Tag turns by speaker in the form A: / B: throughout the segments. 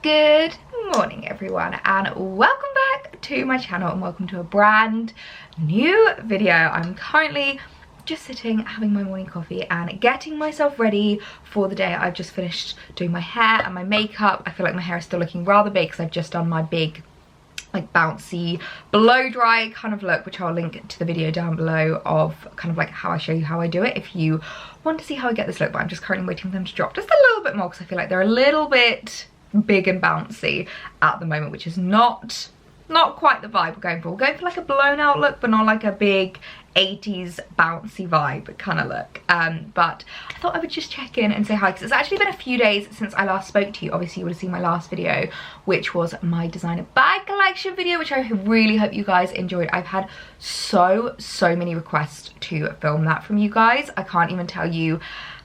A: Good morning everyone, and welcome back to my channel and welcome to a brand new video. I'm currently just sitting having my morning coffee and getting myself ready for the day. I've just finished doing my hair and my makeup. I feel like my hair is still looking rather big because I've just done my big like bouncy blow dry kind of look, which I'll link to the video down below of kind of like how I show you how I do it if you want to see how I get this look. But I'm just currently waiting for them to drop just a little bit more because I feel like they're a little bit big and bouncy at the moment, which is not quite the vibe we're going for. We're going for like a blown out look, but not like a big 80s bouncy vibe kind of look. But I thought I would just check in and say hi because it's actually been a few days since I last spoke to you. Obviously you would have seen my last video, which was my designer bag collection video, which I really hope you guys enjoyed. I've had so many requests to film that from you guys. I can't even tell you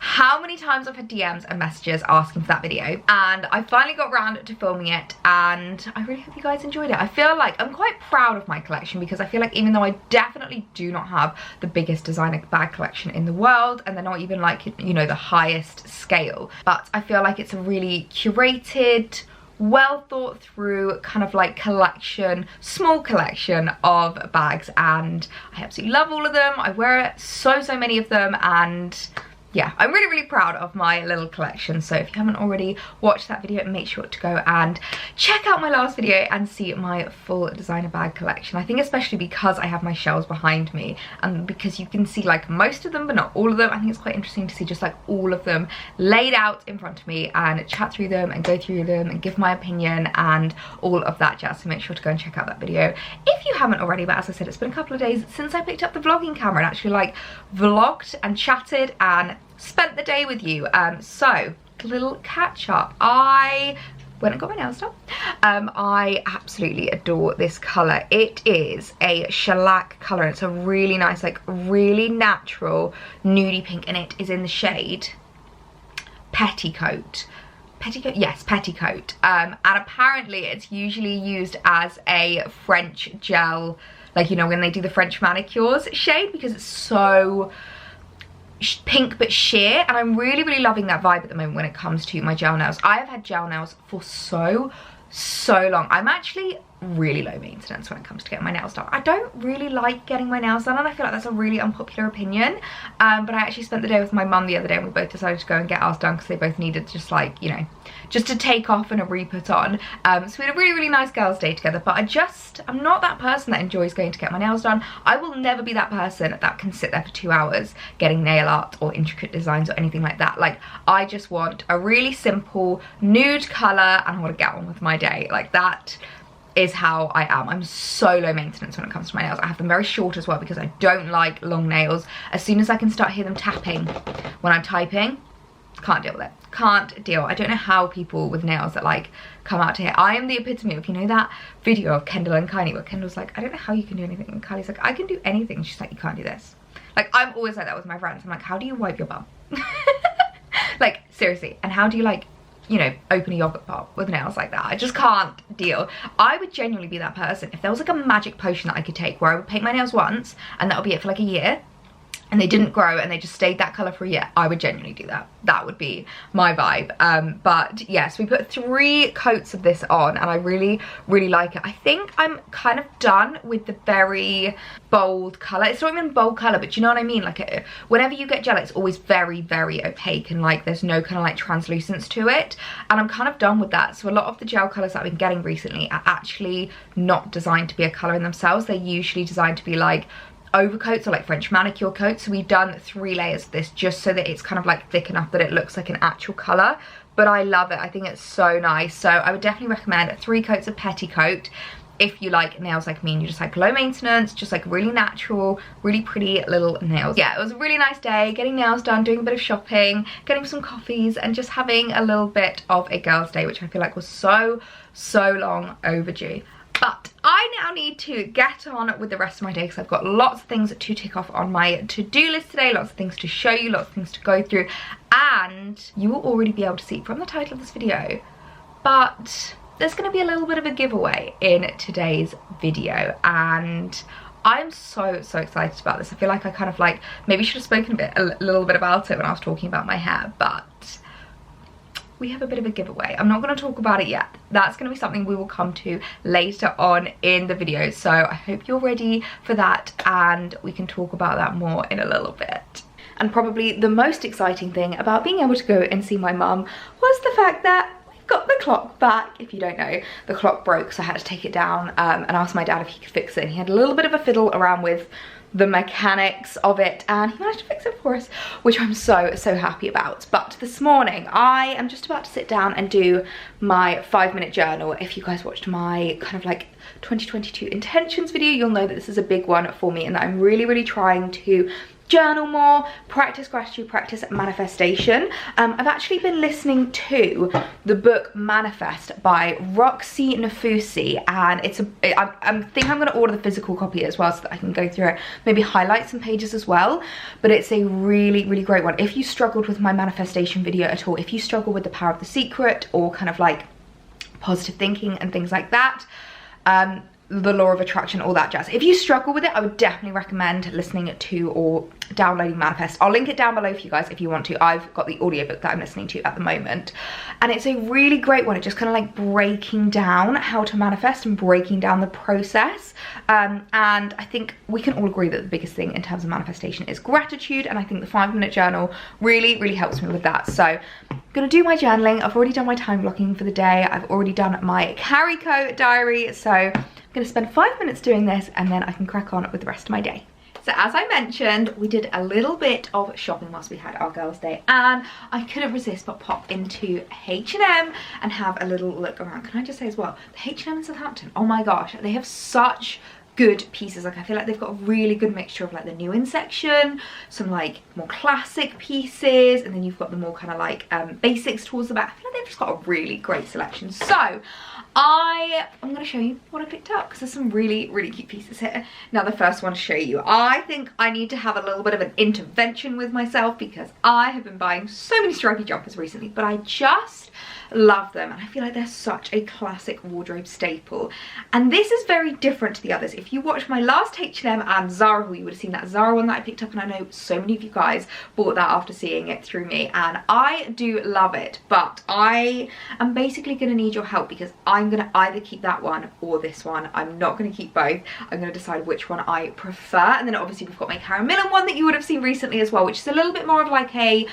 A: how many times I've had DMs and messages asking for that video, and I finally got around to filming it, and I really hope you guys enjoyed it. I feel like I'm quite proud of my collection because I feel like even though I definitely do not have the biggest designer bag collection in the world, and they're not even like, you know, the highest scale, but I feel like it's a really curated, well thought through kind of like collection, small collection of bags, and I absolutely love all of them. I wear so many of them, and yeah, I'm really proud of my little collection. So if you haven't already watched that video, make sure to go and check out my last video and see my full designer bag collection. I think especially because I have my shelves behind me and because you can see like most of them but not all of them, I think it's quite interesting to see just like all of them laid out in front of me and chat through them and go through them and give my opinion and all of that jazz. So make sure to go and check out that video if you haven't already. But as I said, it's been a couple of days since I picked up the vlogging camera and actually like vlogged and chatted and spent the day with you. So a little catch up. I went and got my nails done. I absolutely adore this colour. It is a shellac colour. It's a really nice, like really natural nudie pink, and it is in the shade Petticoat. Petticoat, yes, Petticoat. And apparently it's usually used as a French gel, like, you know, when they do the French manicures shade, because it's so pink but sheer, and I'm really loving that vibe at the moment when it comes to my gel nails. I have had gel nails for so long. I'm actually really low maintenance when it comes to getting my nails done. I don't really like getting my nails done, and I feel like that's a really unpopular opinion, but I actually spent the day with my mum the other day and we both decided to go and get ours done because they both needed just like, you know, just to take off and a re-put on. So we had a really nice girls' day together, but I'm not that person that enjoys going to get my nails done. I will never be that person that can sit there for 2 hours getting nail art or intricate designs or anything like that. Like, I just want a really simple nude colour and I want to get on with my day. Like, that is how I am. I'm so low maintenance when it comes to my nails. I have them very short as well because I don't like long nails. As soon as I can start hear them tapping when I'm typing, can't deal with it. Can't deal. I don't know how people with nails that like come out to here. I am the epitome of, you know, that video of Kendall and Kylie where Kendall's like, I don't know how you can do anything, and Kylie's like, I can do anything. She's like, you can't do this. Like, I'm always like that with my friends. I'm like, how do you wipe your bum? Like, seriously. And how do you, like, you know, open a yogurt pop with nails like that? I just can't deal. I would genuinely be that person if there was like a magic potion that I could take where I would paint my nails once and that would be it for like a year, and they didn't grow and they just stayed that colour for a year. I would genuinely do that. That would be my vibe. But yes, we put 3 coats of this on and I really like it. I think I'm kind of done with the very bold colour. It's not even bold colour, but you know what I mean? Like, whenever you get gel, it's always very opaque and like there's no kind of like translucence to it. And I'm kind of done with that. So a lot of the gel colours that I've been getting recently are actually not designed to be a colour in themselves. They're usually designed to be like overcoats or like French manicure coats. So we've done 3 layers of this just so that it's kind of like thick enough that it looks like an actual colour. But I love it. I think it's so nice. So I would definitely recommend 3 coats of Petticoat if you like nails like me and you just like low maintenance, just like really natural, really pretty little nails. Yeah, it was a really nice day, getting nails done, doing a bit of shopping, getting some coffees, and just having a little bit of a girls' day, which I feel like was so long overdue. But I now need to get on with the rest of my day because I've got lots of things to tick off on my to-do list today, lots of things to show you, lots of things to go through, and you will already be able to see from the title of this video, but there's going to be a little bit of a giveaway in today's video, and I'm so excited about this. I feel like I kind of like maybe should have spoken a little bit about it when I was talking about my hair, but we have a bit of a giveaway. I'm not going to talk about it yet. That's going to be something we will come to later on in the video. So I hope you're ready for that, and we can talk about that more in a little bit. And probably the most exciting thing about being able to go and see my mum was the fact that we've got the clock back. If you don't know, the clock broke, so I had to take it down and ask my dad if he could fix it. And he had a little bit of a fiddle around with the mechanics of it, and he managed to fix it for us, which I'm so happy about. But this morning I am just about to sit down and do my 5-minute journal. If you guys watched my kind of like 2022 intentions video, you'll know that this is a big one for me, and that I'm really trying to journal more, practice gratitude, practice manifestation. I've actually been listening to the book Manifest by Roxy Nafousi, and I think I'm going to order the physical copy as well so that I can go through it, maybe highlight some pages as well. But it's a really great one. If you struggled with my manifestation video at all, if you struggle with the power of the secret or kind of like positive thinking and things like that, the law of attraction, all that jazz, if you struggle with it, I would definitely recommend listening to or downloading Manifest. I'll link it down below for you guys if you want to. I've got the audiobook that I'm listening to at the moment, and it's a really great one. It's just kind of like breaking down how to manifest and breaking down the process, and I think we can all agree that the biggest thing in terms of manifestation is gratitude, and I think the 5-minute journal really helps me with that. So I'm gonna do my journaling. I've already done my time blocking for the day. I've already done my Carico diary, so I'm gonna spend 5 minutes doing this, and then I can crack on with the rest of my day. So as I mentioned, we did a little bit of shopping whilst we had our girls' day, and I couldn't resist but pop into H&M and have a little look around. Can I just say as well, the H&M in Southampton, oh my gosh, they have such good pieces. Like, I feel like they've got a really good mixture of like the new in section, some like more classic pieces, and then you've got the more kind of like basics towards the back. I feel like they've just got a really great selection. So I'm going to show you what I picked up, because there's some really cute pieces here. Now the first one to show you, I think I need to have a little bit of an intervention with myself, because I have been buying so many stripy jumpers recently, but I just love them, and I feel like they're such a classic wardrobe staple. And this is very different to the others. If you watched my last H&M and Zara haul, you would have seen that Zara one that I picked up, and I know so many of you guys bought that after seeing it through me, and I do love it. But I am basically going to need your help, because I'm going to either keep that one or this one. I'm not going to keep both. I'm going to decide which one I prefer. And then obviously we've got my Karen Millen one that you would have seen recently as well, which is a little bit more of like a,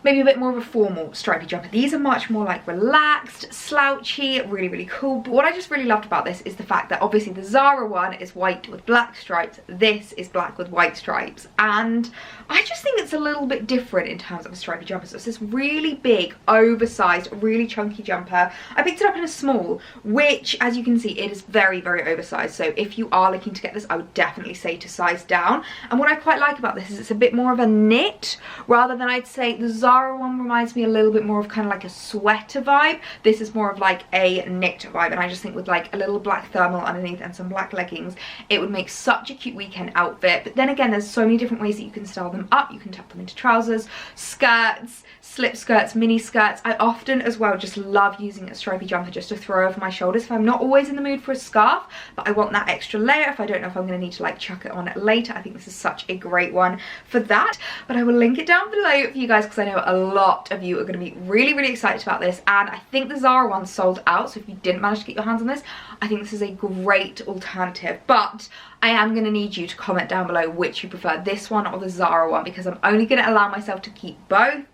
A: maybe a bit more of a formal stripy jumper. These are much more like relaxed, slouchy, really cool. But what I just really loved about this is the fact that obviously the Zara one is white with black stripes, this is black with white stripes, and I just think it's a little bit different in terms of a stripy jumper. So it's this really big, oversized, really chunky jumper. I picked it up in a small, which as you can see, it is very oversized. So if you are looking to get this, I would definitely say to size down. And what I quite like about this is it's a bit more of a knit, rather than, I'd say the Zara one reminds me a little bit more of kind of like a sweater vibe. This is more of like a knit vibe, and I just think with like a little black thermal underneath and some black leggings, it would make such a cute weekend outfit. But then again, there's so many different ways that you can style them up. You can tuck them into trousers, skirts, slip skirts, mini skirts. I often as well just love using a stripy jumper just to throw over my shoulders if I'm not always in the mood for a scarf, but I want that extra layer if I don't know if I'm going to need to like chuck it on later. I think this is such a great one for that. But I will link it down below for you guys, because I know a lot of you are going to be really excited about this, and I think the Zara one sold out, so if you didn't manage to get your hands on this, I think this is a great alternative. But I am going to need you to comment down below which you prefer, this one or the Zara one, because I'm only going to allow myself to keep both.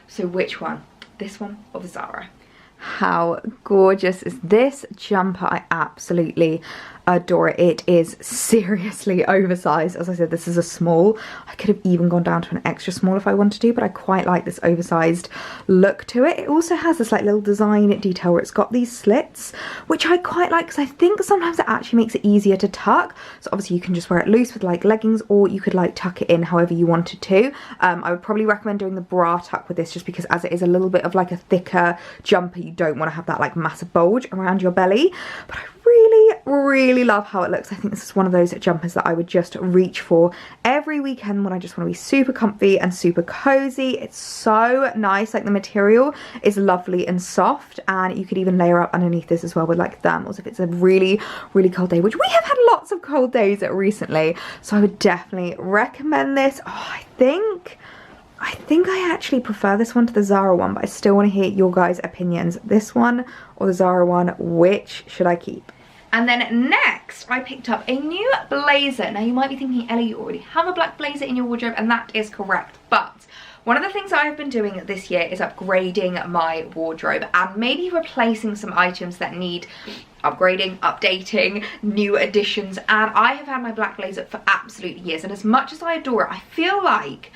A: So which one? This one or the Zara? How gorgeous is this jumper? I absolutely adore it. It is seriously oversized. As I said, this is a small. I could have even gone down to an extra small if I wanted to, but I quite like this oversized look to it. It also has this like little design detail where it's got these slits, which I quite like, because I think sometimes it actually makes it easier to tuck. So obviously you can just wear it loose with like leggings, or you could like tuck it in however you wanted to. I would probably recommend doing the bra tuck with this, just because as it is a little bit of like a thicker jumper, you don't want to have that like massive bulge around your belly. But I really love how it looks. I think this is one of those jumpers that I would just reach for every weekend when I just want to be super comfy and super cozy. It's so nice. Like, the material is lovely and soft, and you could even layer up underneath this as well with like thermals if it's a really cold day, which we have had lots of cold days recently. So I would definitely recommend this. Oh, I think I think I actually prefer this one to the Zara one, but I still want to hear your guys' opinions. This one or the Zara one, which should I keep? And then next, I picked up a new blazer. Now you might be thinking, Ellie, you already have a black blazer in your wardrobe, and that is correct. But one of the things I've been doing this year is upgrading my wardrobe and maybe replacing some items that need upgrading, updating, new additions. And I have had my black blazer for absolute years, and as much as I adore it, I feel like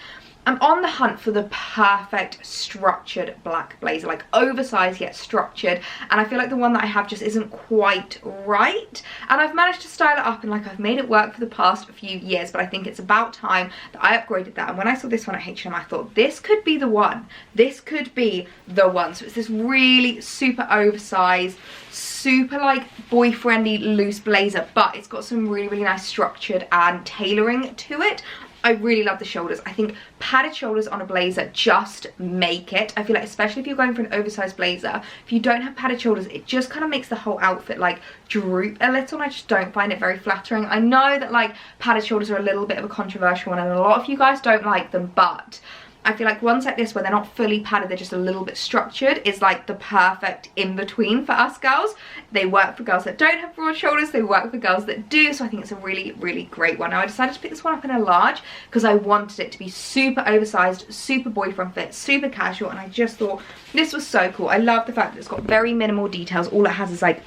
A: I'm on the hunt for the perfect structured black blazer, like oversized yet structured, and I feel like the one that I have just isn't quite right. And I've managed to style it up and like I've made it work for the past few years, but I think it's about time that I upgraded that. And when I saw this one at H&M, I thought this could be the one. This could be the one. So it's this really super oversized, super like boy-friendly loose blazer, but it's got some really, really nice structured and tailoring to it. I really love the shoulders. I think padded shoulders on a blazer just make it. I feel like especially if you're going for an oversized blazer, if you don't have padded shoulders, it just kind of makes the whole outfit like droop a little, and I just don't find it very flattering. I know that like padded shoulders are a little bit of a controversial one and a lot of you guys don't like them, but I feel like ones like this where they're not fully padded, they're just a little bit structured, is like the perfect in-between for us girls. They work for girls that don't have broad shoulders, they work for girls that do, so I think it's a really, really great one. Now I decided to pick this one up in a large because I wanted it to be super oversized, super boyfriend fit, super casual, and I just thought this was so cool. I love the fact that it's got very minimal details. All it has is like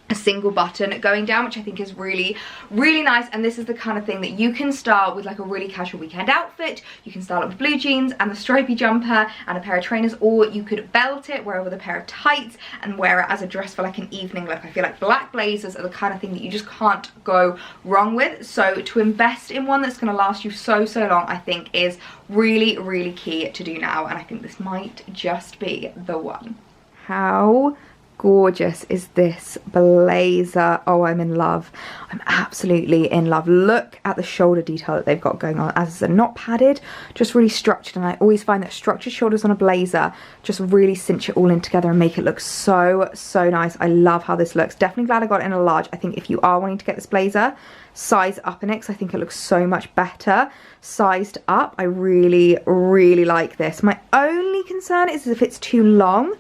A: a single button going down, which I think is really, really nice. And this is the kind of thing that you can style with like a really casual weekend outfit. You can style it with blue jeans and the stripy jumper and a pair of trainers, or you could belt it, wear it with a pair of tights and wear it as a dress for like an evening look. I feel like black blazers are the kind of thing that you just can't go wrong with. So to invest in one that's going to last you so long, I think is really, really key to do now. And I think this might just be the one. How gorgeous is this blazer? Oh, I'm in love. I'm absolutely in love. Look at the shoulder detail that they've got going on. As I said, not padded, just really structured, and I always find that structured shoulders on a blazer just really cinch it all in together and make it look so nice. I love how this looks. Definitely glad I got it in a large. I think if you are wanting to get this blazer, size up in it because I think it looks so much better sized up. I really, really like this. My only concern is if it's too long,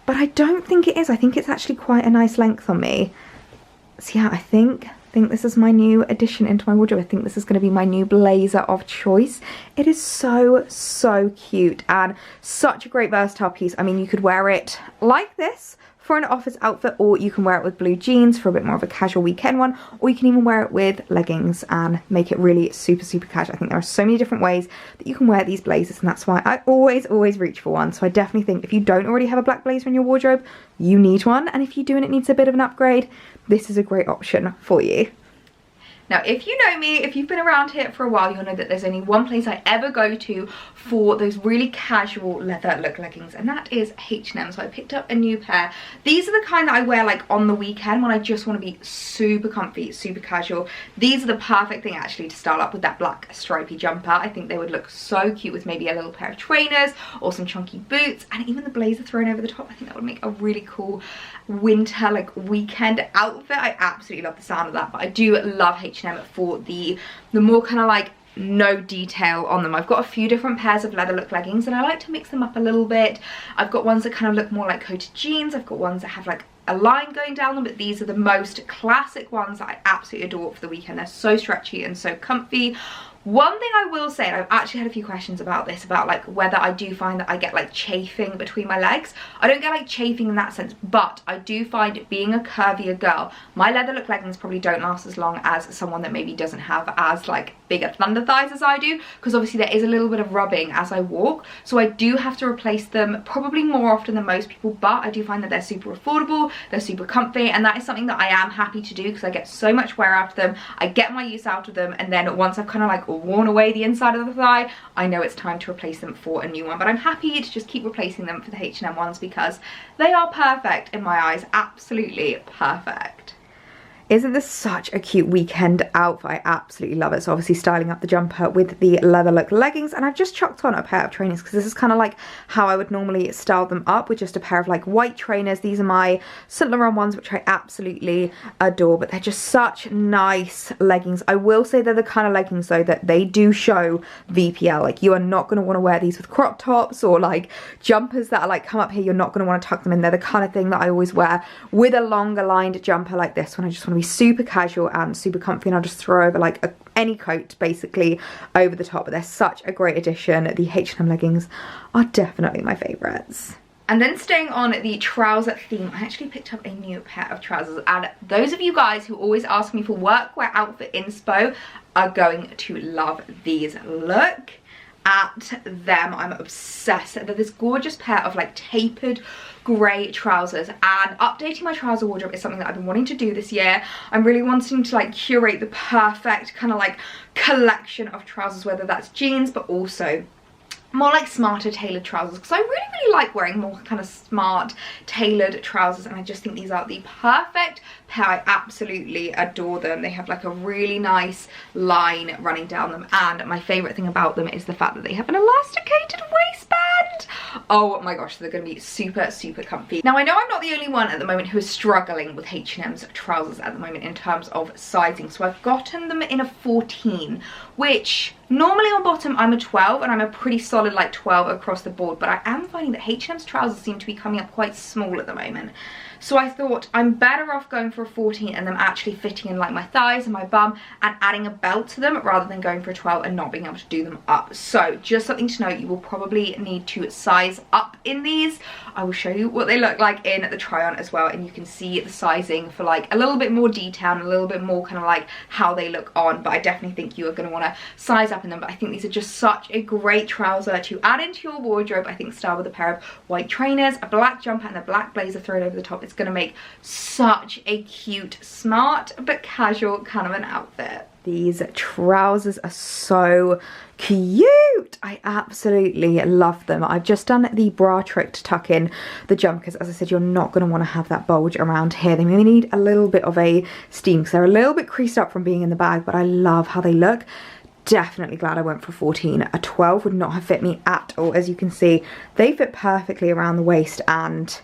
A: but I don't think it is. I think it's actually quite a nice length on me. So yeah, I think this is my new addition into my wardrobe. I think this is going to be my new blazer of choice. It is so cute and such a great versatile piece. I mean, you could wear it like this for an office outfit, or you can wear it with blue jeans for a bit more of a casual weekend one, or you can even wear it with leggings and make it really super casual. I think there are so many different ways that you can wear these blazers, and that's why I always reach for one. So I definitely think if you don't already have a black blazer in your wardrobe, you need one, and if you do and it needs a bit of an upgrade, this is a great option for you. Now, if you know me, if you've been around here for a while, you'll know that there's only one place I ever go to for those really casual leather look leggings, and that is H&M. So I picked up a new pair. These are the kind that I wear like on the weekend when I just want to be super comfy, super casual. These are the perfect thing actually to style up with that black stripy jumper. I think they would look so cute with maybe a little pair of trainers or some chunky boots, and even the blazer thrown over the top. I think that would make a really cool winter like weekend outfit. I absolutely love the sound of that, but I do love H&M for the more kind of like no detail on them. I've got a few different pairs of leather look leggings and I like to mix them up a little bit. I've got ones that kind of look more like coated jeans. I've got ones that have like a line going down them, but these are the most classic ones that I absolutely adore for the weekend. They're so stretchy and so comfy. One thing I will say, and I've actually had a few questions about this, about like whether I do find that I get like chafing between my legs. I don't get like chafing in that sense, but I do find it, being a curvier girl, my leather look leggings probably don't last as long as someone that maybe doesn't have as like bigger thunder thighs as I do, because obviously there is a little bit of rubbing as I walk, so I do have to replace them probably more often than most people, but I do find that they're super affordable, they're super comfy, and that is something that I am happy to do because I get so much wear out of them, I get my use out of them, and then once I've kind of like worn away the inside of the thigh, I know it's time to replace them for a new one. But I'm happy to just keep replacing them for the H&M ones because they are perfect in my eyes, absolutely perfect.
B: Isn't this such a cute weekend outfit? I absolutely love it. So obviously styling up the jumper with the leather look leggings, and I've just chucked on a pair of trainers because this is kind of like how I would normally style them up, with just a pair of like white trainers. These are my St. Laurent ones, which I absolutely adore, but they're just such nice leggings. I will say they're the kind of leggings though that they do show VPL. Like, you are not going to want to wear these with crop tops or like jumpers that are like come up here. You're not going to want to tuck them in. They're the kind of thing that I always wear with a longer lined jumper like this one. I just want to be super casual and super comfy, and I'll just throw over like any coat basically over the top. But they're such a great addition. The H&M leggings are definitely my favourites.
A: And then staying on the trouser theme, I actually picked up a new pair of trousers, and those of you guys who always ask me for workwear outfit inspo are going to love these. Look at them. I'm obsessed. They're this gorgeous pair of like tapered grey trousers, and updating my trouser wardrobe is something that I've been wanting to do this year. I'm really wanting to like curate the perfect kind of like collection of trousers, whether that's jeans but also more like smarter tailored trousers, because I really like wearing more kind of smart tailored trousers, and I just think these are the perfect pair. I absolutely adore them. They have like a really nice line running down them, and my favorite thing about them is the fact that they have an elasticated waistband. Oh my gosh, they're going to be super comfy. Now I know I'm not the only one at the moment who is struggling with H&M's trousers at the moment in terms of sizing, so I've gotten them in a 14, which normally on bottom I'm a 12, and I'm a pretty solid like 12 across the board, but I am finding that H&M's trousers seem to be coming up quite small at the moment. So I thought I'm better off going for a 14 and them actually fitting in like my thighs and my bum and adding a belt to them, rather than going for a 12 and not being able to do them up. So just something to note, you will probably need to size up in these. I will show you what they look like in the try on as well, and you can see the sizing for like a little bit more detail and a little bit more kind of like how they look on. But I definitely think you are going to want to size up in them. But I think these are just such a great trouser to add into your wardrobe. I think style with a pair of white trainers, a black jumper and a black blazer thrown over the top. It's going to make such a cute, smart but casual kind of an outfit.
B: These trousers are so cute. I absolutely love them. I've just done the bra trick to tuck in the jumper, because as I said, you're not going to want to have that bulge around here. They may need a little bit of a steam because they're a little bit creased up from being in the bag, but I love how they look. Definitely glad I went for 14. A 12 would not have fit me at all. As you can see, they fit perfectly around the waist, and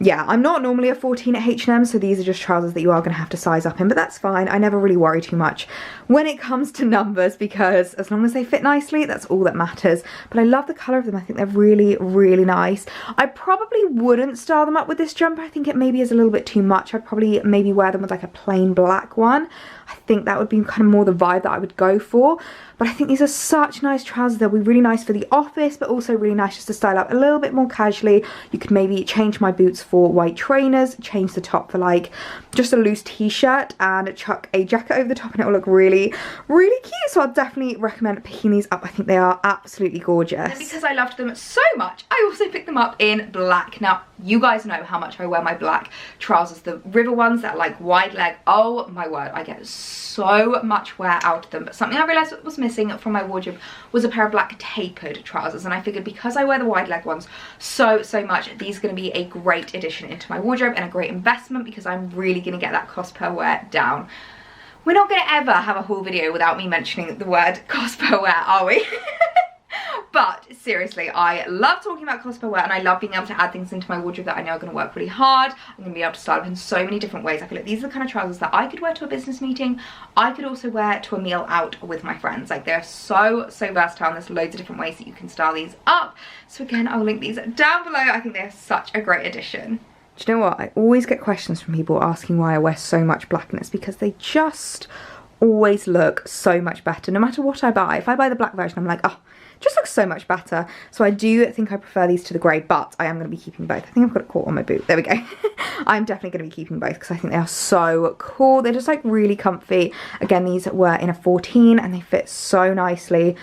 B: yeah, I'm not normally a 14 at H&M, so these are just trousers that you are going to have to size up in, but that's fine. I never really worry too much when it comes to numbers, because as long as they fit nicely, that's all that matters. But I love the colour of them. I think they're really nice. I probably wouldn't style them up with this jumper. I think it maybe is a little bit too much. I'd probably maybe wear them with like a plain black one. I think that would be kind of more the vibe that I would go for. But I think these are such nice trousers. They'll be really nice for the office, but also really nice just to style up a little bit more casually. You could maybe change my boots for white trainers, change the top for like just a loose t-shirt, and chuck a jacket over the top, and it will look really cute. So I'll definitely recommend picking these up. I think they are absolutely gorgeous.
A: And because I loved them so much, I also picked them up in black. Now, you guys know how much I wear my black trousers, the river ones that are like wide leg. Oh my word, I get so much wear out of them. But something I realised was missing from my wardrobe was a pair of black tapered trousers, and I figured because I wear the wide leg ones so much, these are going to be a great addition into my wardrobe and a great investment, because I'm really going to get that cost per wear down. We're not going to ever have a haul video without me mentioning the word cost per wear, are we? But seriously, I love talking about cost per wear, and I love being able to add things into my wardrobe that I know are going to work really hard. I'm going to be able to style up in so many different ways. I feel like these are the kind of trousers that I could wear to a business meeting. I could also wear to a meal out with my friends. Like, they're so versatile, and there's loads of different ways that you can style these up. So again, I'll link these down below. I think they're such a great addition.
B: Do you know what? I always get questions from people asking why I wear so much black, and it's because they just always look so much better. No matter what I buy, if I buy the black version, I'm like, oh, it just looks so much better. So I do think I prefer these to the grey, but I am going to be keeping both. I think I've got it caught on my boot. There we go. I'm definitely going to be keeping both because I think they are so cool. They're just like really comfy. Again, these were in a 14 and they fit so nicely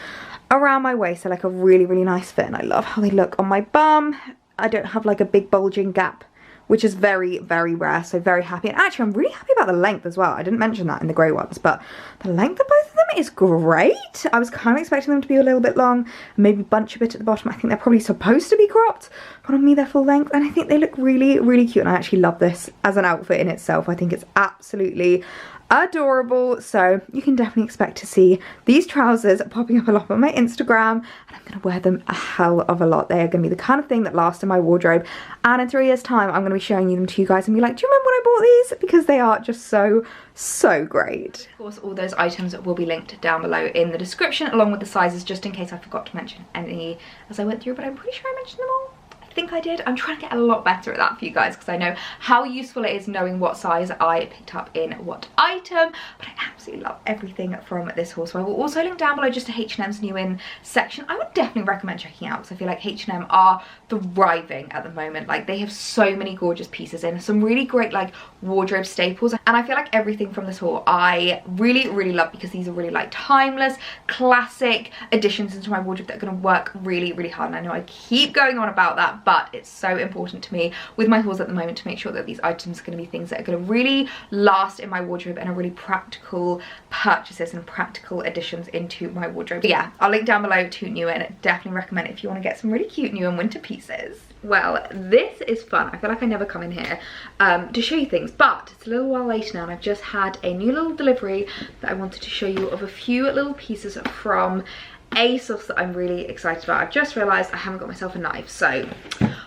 B: around my waist. They're like a really nice fit, and I love how they look on my bum. I don't have like a big bulging gap which is very, very rare, so very happy. And actually, I'm really happy about the length as well. I didn't mention that in the grey ones, but the length of both of them is great. I was kind of expecting them to be a little bit long, maybe bunch a bit at the bottom. I think they're probably supposed to be cropped, but on me they're full length, and I think they look really, really cute. And I actually love this as an outfit in itself. I think it's absolutely adorable. So you can definitely expect to see these trousers popping up a lot on my Instagram, and I'm going to wear them a hell of a lot. They are going to be the kind of thing that lasts in my wardrobe, and in 3 years time I'm going to be showing them to you guys and be like, do you remember when I bought these? Because they are just so great. Of course, all those items will be linked down below in the description, along with the sizes, just in case I forgot to mention any as I went through, but I'm pretty sure I mentioned them all. I think I did. I'm trying to get a lot better at that for you guys, because I know how useful it is knowing what size I picked up in what item, but I absolutely love everything from this haul. So I will also link down below just to H&M's new in section. I would definitely recommend checking out, because I feel like H&M are thriving at the moment. Like, they have so many gorgeous pieces in, some really great like wardrobe staples, and I feel like everything from this haul I really, really love, because these are really like timeless, classic additions into my wardrobe that are going to work really, really hard. And I know I keep going on about that, but it's so important to me with my hauls at the moment to make sure that these items are going to be things that are going to really last in my wardrobe and are really practical purchases and practical additions into my wardrobe. But yeah, I'll link down below to NewIn. Definitely recommend it if you want to get some really cute new and winter pieces. Well, this is fun. I feel like I never come in here to show you things, but it's a little while later now, and I've just had a new little delivery that I wanted to show you of a few little pieces from ASOS that I'm really excited about. I've just realised I haven't got myself a knife, so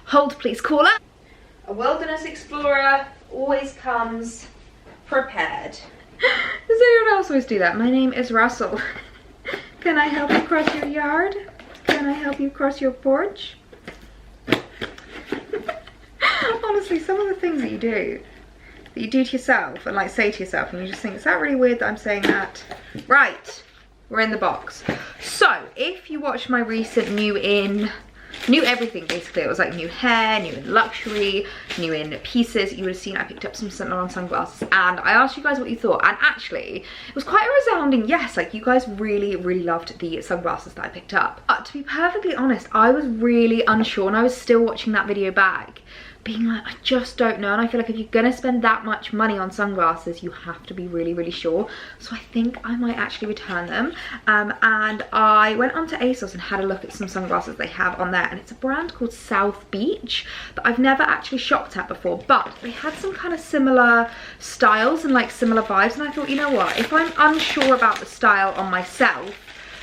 B: hold please caller. A wilderness explorer always comes prepared. Does anyone else always do that? My name is Russell. Can I help you cross your yard? Can I help you cross your porch? Honestly, some of the things that you do to yourself and like say to yourself, and you just think, is that really weird that I'm saying that? Right. We're in the box. So if you watched my recent new everything, basically, it was like new hair, new in luxury, new in pieces, you would have seen I picked up some Saint Laurent sunglasses, and I asked you guys what you thought, and actually it was quite a resounding yes. Like, you guys really, really loved the sunglasses that I picked up. But to be perfectly honest, I was really unsure, and I was still watching that video back being like, I just don't know. And I feel like if you're gonna spend that much money on sunglasses, you have to be really, really sure. So I think I might actually return them. And I went onto ASOS and had a look at some sunglasses they have on there, and it's a brand called South Beach that I've never actually shopped at before, but they had some kind of similar styles and like similar vibes, and I thought, you know what, if I'm unsure about the style on myself,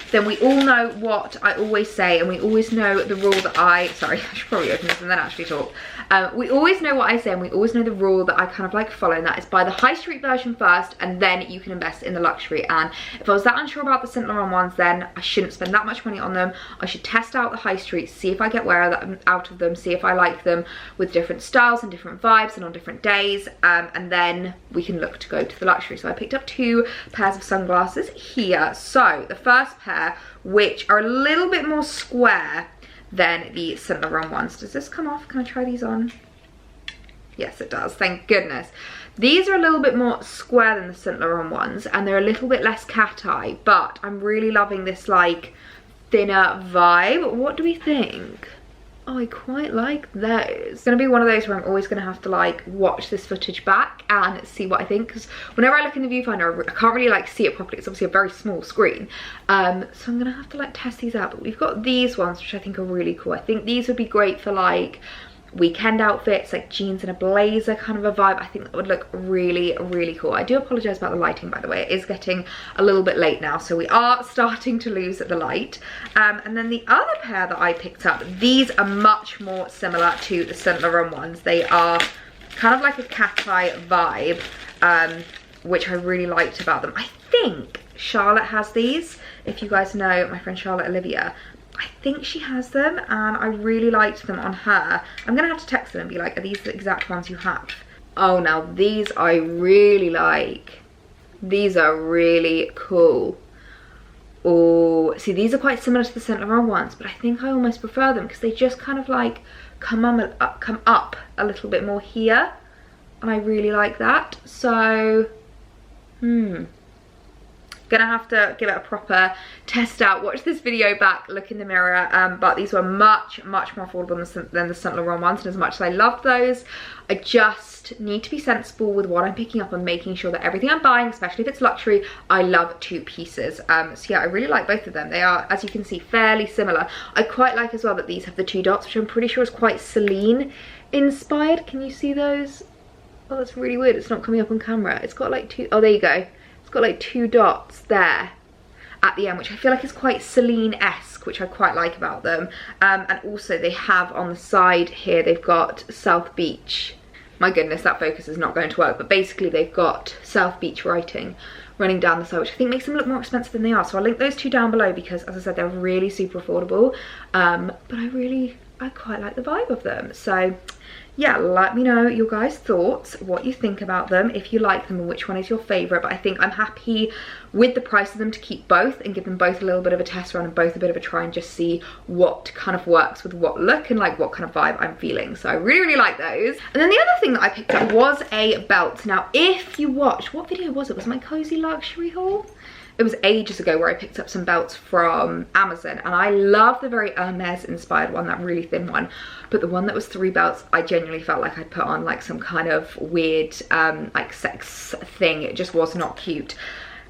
B: then we all know what I always say, and we always know the rule that I should probably open this and then actually talk. We always know what I say, and we always know the rule that I kind of like follow, and that is buy the high street version first, and then you can invest in the luxury. And if I was that unsure about the Saint Laurent ones, then I shouldn't spend that much money on them. I should test out the high street, see if I get wear out of them, see if I like them with different styles and different vibes and on different days, and then we can look to go to the luxury. So I picked up 2 pairs of sunglasses here. So the first pair, which are a little bit more square than the Saint Laurent ones. Does this come off? Can I try these on? Yes, it does. Thank goodness. These are a little bit more square than the Saint Laurent ones, and they're a little bit less cat eye, but I'm really loving this like thinner vibe. What do we think? Oh, I quite like those. It's gonna be one of those where I'm always gonna have to like watch this footage back and see what I think, because whenever I look in the viewfinder, I can't really like see it properly. It's obviously a very small screen, so I'm gonna have to like test these out. But we've got these ones, which I think are really cool. I think these would be great for like weekend outfits, like jeans and a blazer kind of a vibe. I think that would look really, really cool. I do apologize about the lighting, by the way. It is getting a little bit late now, so we are starting to lose the light. And then the other pair that I picked up, these are much more similar to the Saint Laurent ones. They are kind of like a cat eye vibe, which I really liked about them. I think Charlotte has these. If you guys know my friend Charlotte Olivia, I think she has them, and I really liked them on her. I'm gonna have to text them and be like, are these the exact ones you have? Oh, now these I really like. These are really cool. Oh, see, these are quite similar to the Saint Laurent ones, but I think I almost prefer them because they just kind of like come up a little bit more here, and I really like that. So
A: Gonna have to give it a proper test out, watch this video back, look in the mirror, but these were much more affordable than the Saint Laurent ones, and as much as I loved those, I just need to be sensible with what I'm picking up and making sure that everything I'm buying, especially if it's luxury, I love 2 pieces. So yeah, I really like both of them. They are, as you can see, fairly similar. I quite like as well that these have the 2 dots, which I'm pretty sure is quite Celine inspired. Can you see those? Oh, that's really weird, it's not coming up on camera. It's got like 2, oh there you go. It's got like 2 dots there at the end, which I feel like is quite Celine-esque, which I quite like about them. And also they have on the side here, they've got South Beach. My goodness, that focus is not going to work, but basically they've got South Beach writing running down the side, which I think makes them look more expensive than they are. So I'll link those 2 down below because, as I said, they're really super affordable. But I quite like the vibe of them. So yeah, let me know your guys' thoughts, what you think about them, if you like them and which one is your favourite. But I think I'm happy with the price of them to keep both and give them both a little bit of a test run and both a bit of a try and just see what kind of works with what look and like what kind of vibe I'm feeling. So I really like those. And then the other thing that I picked up was a belt. Now if you watched, what video was it? Was it my Cozy Luxury haul? It was ages ago where I picked up some belts from Amazon, and I love the very Hermes inspired one, that really thin one. But the one that was 3 belts, I genuinely felt like I'd put on like some kind of weird like sex thing. It just was not cute.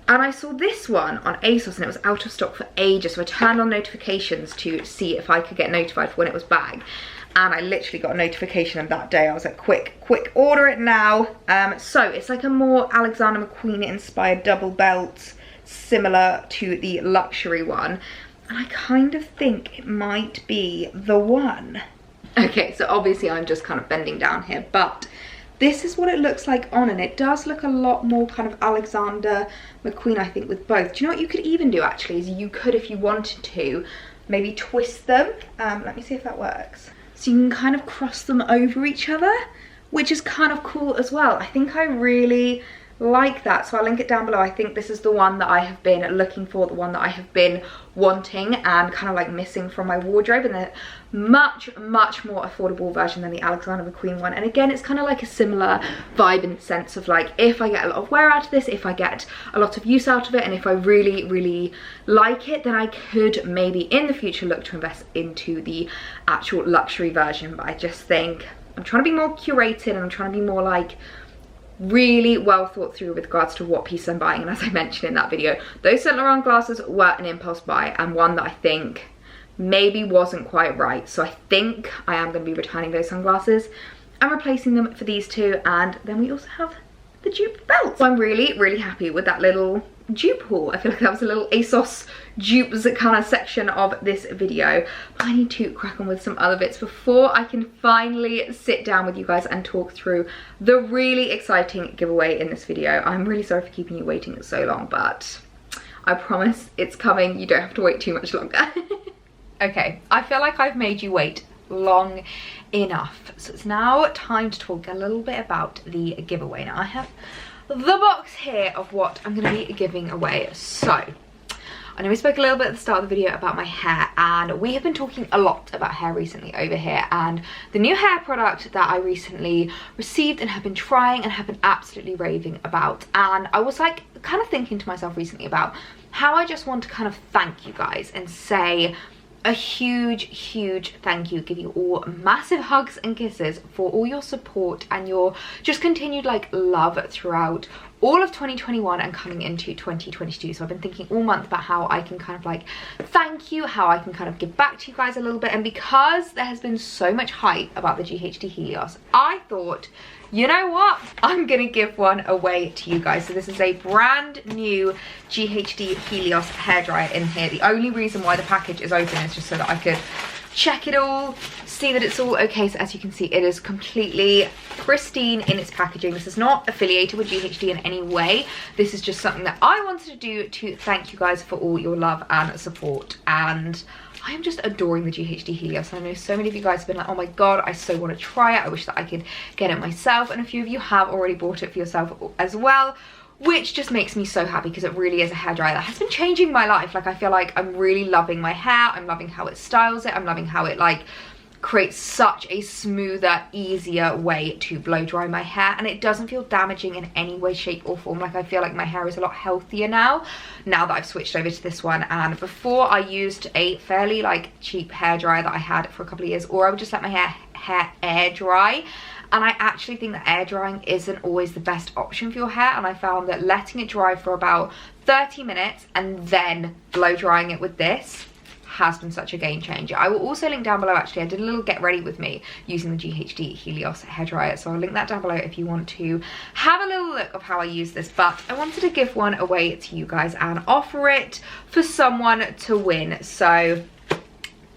A: And I saw this one on ASOS and it was out of stock for ages, so I turned on notifications to see if I could get notified for when it was back. And I literally got a notification of that day. I was like, quick order it now. So it's like a more Alexander McQueen inspired double belt, similar to the luxury one, and I kind of think it might be the one. Okay, so obviously I'm just kind of bending down here, but this is what it looks like on, and it does look a lot more kind of Alexander McQueen, I think, with both. Do you know what you could even do actually, is you could, if you wanted to, maybe twist them. Let me see if that works. So you can kind of cross them over each other, which is kind of cool as well. I think I really like that, so I'll link it down below. I think this is the one that I have been looking for, the one that I have been wanting and kind of like missing from my wardrobe, and the much more affordable version than the Alexander McQueen one. And again, it's kind of like a similar vibe in the sense of like, if I get a lot of wear out of this, if I get a lot of use out of it, and if I really like it, then I could maybe in the future look to invest into the actual luxury version. But I just think I'm trying to be more curated, and I'm trying to be more like really well thought through with regards to what piece I'm buying. And as I mentioned in that video, those Saint Laurent glasses were an impulse buy and one that I think maybe wasn't quite right. So I think I am going to be returning those sunglasses and replacing them for these 2. And then we also have the dupe belt. So I'm really happy with that little dupe haul. I feel like that was a little ASOS dupes kind of section of this video. But I need to crack on with some other bits before I can finally sit down with you guys and talk through the really exciting giveaway in this video. I'm really sorry for keeping you waiting so long, but I promise it's coming. You don't have to wait too much longer. Okay, I feel like I've made you wait long enough, so it's now time to talk a little bit about the giveaway. Now I have the box here of what I'm going to be giving away. So I know we spoke a little bit at the start of the video about my hair, and we have been talking a lot about hair recently over here, and the new hair product that I recently received and have been trying and have been absolutely raving about. And I was like kind of thinking to myself recently about how I just want to kind of thank you guys and say a huge thank you, give you all massive hugs and kisses for all your support and your just continued like love throughout all of 2021 and coming into 2022. So I've been thinking all month about how I can kind of like thank you, how I can kind of give back to you guys a little bit. And because there has been so much hype about the GHD Helios, I thought, you know what, I'm gonna give one away to you guys. So this is a brand new GHD Helios hairdryer in here. The only reason why the package is open is just so that I could check it all, see that it's all okay. So as you can see, it is completely pristine in its packaging. This is not affiliated with GHD in any way. This is just something that I wanted to do to thank you guys for all your love and support. And I am just adoring the GHD Helios. I know so many of you guys have been like, oh my god, I so want to try it. I wish that I could get it myself. And a few of you have already bought it for yourself as well, which just makes me so happy because it really is a hairdryer that has been changing my life. Like, I feel like I'm really loving my hair. I'm loving how it styles it. I'm loving how it like creates such a smoother, easier way to blow dry my hair, and it doesn't feel damaging in any way, shape or form. Like, I feel like my hair is a lot healthier now that I've switched over to this one. And before, I used a fairly like cheap hairdryer that I had for a couple of years, or I would just let my hair air dry. And I actually think that air drying isn't always the best option for your hair, and I found that letting it dry for about 30 minutes and then blow drying it with this has been such a game changer. I will also link down below, actually, I did a little get ready with me using the GHD Helios hairdryer, so I'll link that down below if you want to have a little look of how I use this. But I wanted to give one away to you guys and offer it for someone to win. So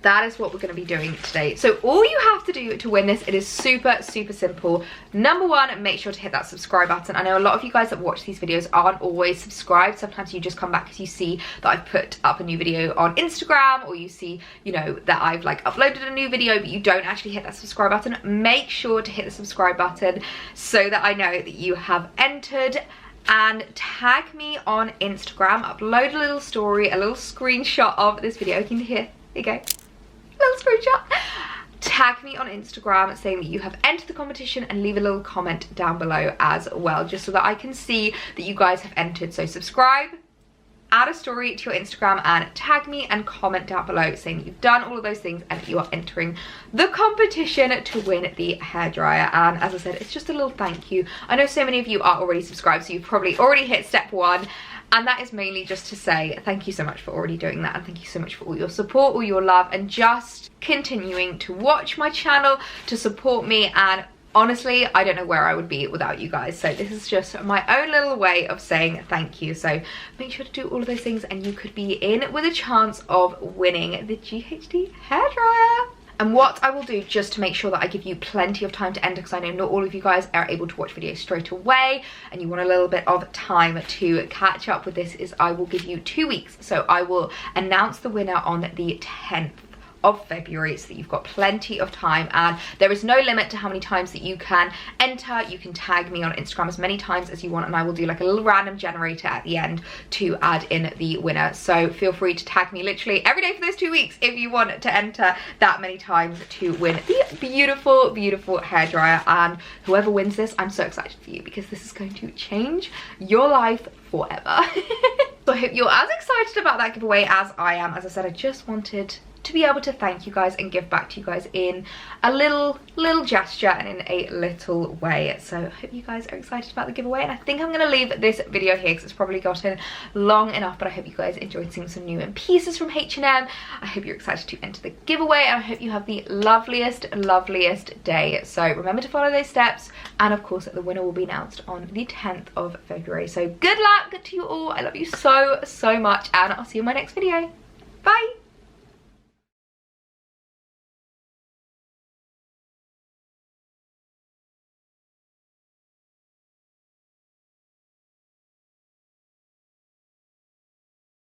A: that is what we're going to be doing today. So all you have to do to win this, it is super, super simple. Number one, make sure to hit that subscribe button. I know a lot of you guys that watch these videos aren't always subscribed. Sometimes you just come back because you see that I've put up a new video on Instagram, or you see, you know, that I've like uploaded a new video, but you don't actually hit that subscribe button. Make sure to hit the subscribe button so that I know that you have entered, and tag me on Instagram, upload a little story, a little screenshot of this video. Can you hear? Here you go. Little screenshot. Tag me on Instagram saying that you have entered the competition, and leave a little comment down below as well, just so that I can see that you guys have entered. So subscribe, add a story to your Instagram, and tag me and comment down below saying that you've done all of those things and that you are entering the competition to win the hairdryer. And as I said, it's just a little thank you. I know so many of you are already subscribed, so you've probably already hit step one. And that is mainly just to say thank you so much for already doing that, and thank you so much for all your support, all your love, and just continuing to watch my channel, to support me. And honestly, I don't know where I would be without you guys. So this is just my own little way of saying thank you. So make sure to do all of those things, and you could be in with a chance of winning the GHD hairdryer. And what I will do, just to make sure that I give you plenty of time to enter, because I know not all of you guys are able to watch videos straight away and you want a little bit of time to catch up with this, is I will give you 2 weeks. So I will announce the winner on the 10th of February, so that you've got plenty of time, and there is no limit to how many times that you can enter. You can tag me on Instagram as many times as you want, and I will do like a little random generator at the end to add in the winner. So feel free to tag me literally every day for those 2 weeks if you want to enter that many times to win the beautiful, beautiful hairdryer. And whoever wins this, I'm so excited for you, because this is going to change your life forever. So I hope you're as excited about that giveaway as I am. As I said, I just wanted to be able to thank you guys and give back to you guys in a little gesture and in a little way. So I hope you guys are excited about the giveaway, and I think I'm going to leave this video here because it's probably gotten long enough. But I hope you guys enjoyed seeing some new pieces from H&M. I hope you're excited to enter the giveaway, and I hope you have the loveliest day. So remember to follow those steps, and of course the winner will be announced on the 10th of February. So good luck to you all. I love you so much, and I'll see you in my next video. Bye.